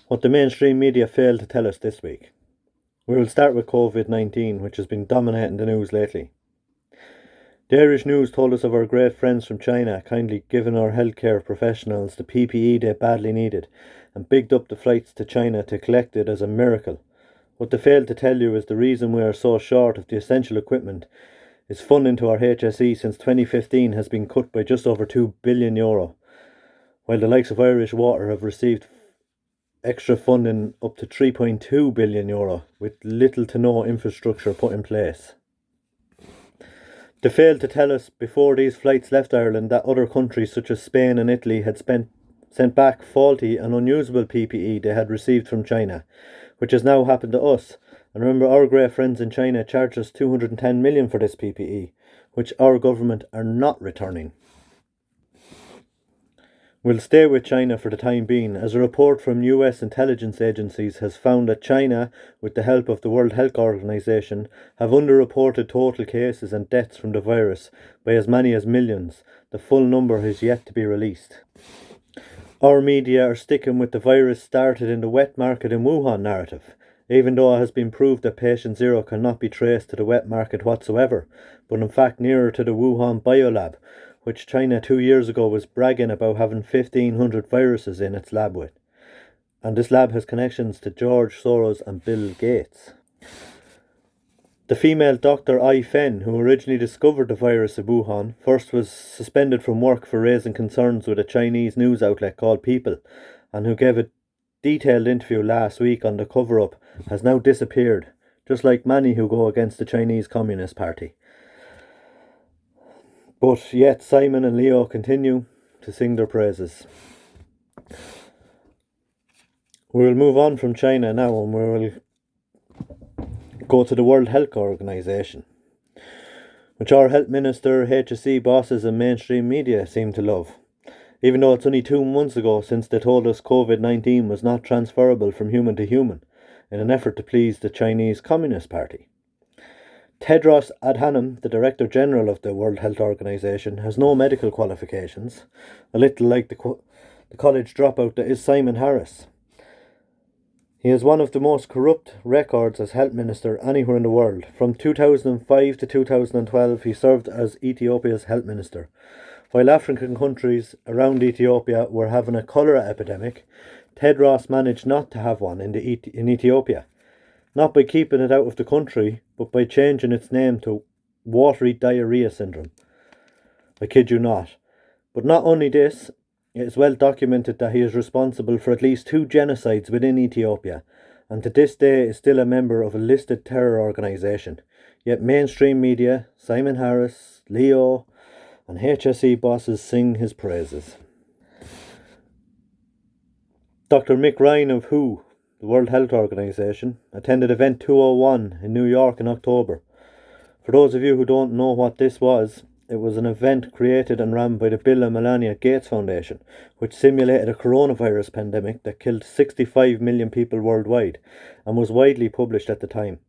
What the mainstream media failed to tell us this week. We will start with COVID-19, which has been dominating the news lately. The Irish News told us of our great friends from China kindly giving our healthcare professionals the PPE they badly needed and bigged up the flights to China to collect it as a miracle. What they failed to tell you is the reason we are so short of the essential equipment is funding to our HSE since 2015 has been cut by just over €2 billion, while the likes of Irish Water have received extra funding up to €3.2 billion with little to no infrastructure put in place. They failed to tell us before these flights left Ireland that other countries such as Spain and Italy had sent back faulty and unusable PPE they had received from China, which has now happened to us. And remember, our great friends in China charged us $210 million for this PPE, which our government are not returning. We'll stay with China for the time being, as a report from US intelligence agencies has found that China, with the help of the World Health Organization, have underreported total cases and deaths from the virus by as many as millions. The full number has yet to be released. Our media are sticking with the virus started in the wet market in Wuhan narrative, even though it has been proved that patient zero cannot be traced to the wet market whatsoever, but in fact nearer to the Wuhan biolab, which China 2 years ago was bragging about having 1,500 viruses in its lab with. And this lab has connections to George Soros and Bill Gates. The female Dr. Ai Fen, who originally discovered the virus in Wuhan, first was suspended from work for raising concerns with a Chinese news outlet called People, and who gave a detailed interview last week on the cover-up, has now disappeared, just like many who go against the Chinese Communist Party. But yet Simon and Leo continue to sing their praises. We will move on from China now, and we will go to the World Health Organization, which our health minister, HSE bosses and mainstream media seem to love, even though it's only 2 months ago since they told us COVID-19 was not transferable from human to human in an effort to please the Chinese Communist Party. Tedros Adhanom, the Director General of the World Health Organization, has no medical qualifications, a little like the college dropout that is Simon Harris. He has one of the most corrupt records as health minister anywhere in the world. From 2005 to 2012, he served as Ethiopia's health minister. While African countries around Ethiopia were having a cholera epidemic, Tedros managed not to have one in Ethiopia. Not by keeping it out of the country, but by changing its name to watery diarrhea syndrome. I kid you not. But not only this, it is well documented that he is responsible for at least 2 genocides within Ethiopia, and to this day is still a member of a listed terror organisation. Yet mainstream media, Simon Harris, Leo, and HSE bosses sing his praises. Dr. Mick Ryan of WHO, the World Health Organization, attended Event 201 in New York in October. For those of you who don't know what this was, it was an event created and run by the Bill and Melinda Gates Foundation, which simulated a coronavirus pandemic that killed 65 million people worldwide and was widely published at the time.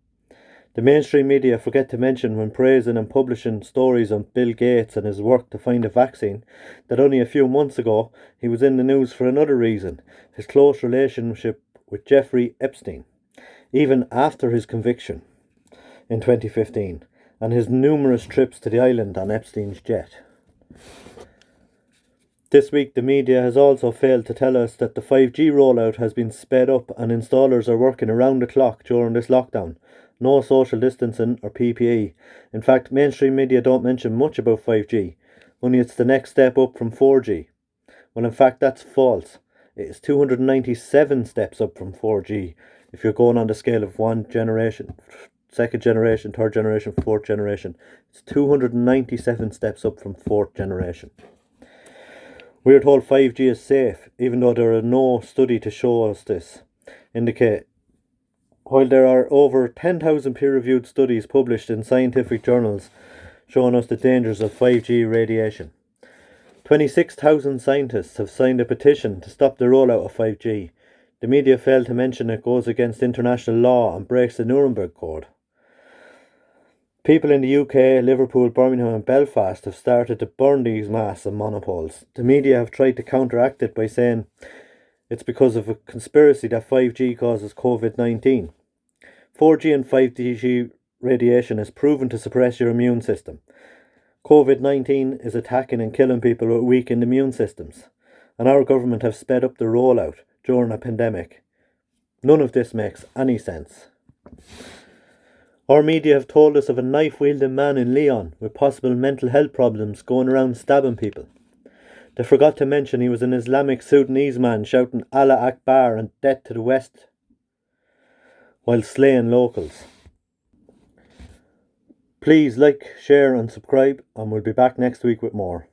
The mainstream media forget to mention, when praising and publishing stories on Bill Gates and his work to find a vaccine, that only a few months ago he was in the news for another reason: his close relationship with Jeffrey Epstein, even after his conviction in 2015, and his numerous trips to the island on Epstein's jet. This week the media has also failed to tell us that the 5G rollout has been sped up and installers are working around the clock during this lockdown. No social distancing or PPE. In fact, mainstream media don't mention much about 5G, only it's the next step up from 4G. Well, in fact, that's false. It is 297 steps up from 4G if you're going on the scale of 1 generation, 2nd generation, 3rd generation, 4th generation. It's 297 steps up from 4th generation. We are told 5G is safe, even though there are no study to show us this. While there are over 10,000 peer-reviewed studies published in scientific journals showing us the dangers of 5G radiation. 26,000 scientists have signed a petition to stop the rollout of 5G. The media failed to mention it goes against international law and breaks the Nuremberg Code. People in the UK, Liverpool, Birmingham and Belfast have started to burn these masts and monopoles. The media have tried to counteract it by saying it's because of a conspiracy that 5G causes COVID-19. 4G and 5G radiation is proven to suppress your immune system. COVID-19 is attacking and killing people with weakened immune systems, and our government have sped up the rollout during a pandemic. None of this makes any sense. Our media have told us of a knife-wielding man in Leon with possible mental health problems going around stabbing people. They forgot to mention he was an Islamic Sudanese man shouting Allah Akbar and death to the West while slaying locals. Please like, share and subscribe, and we'll be back next week with more.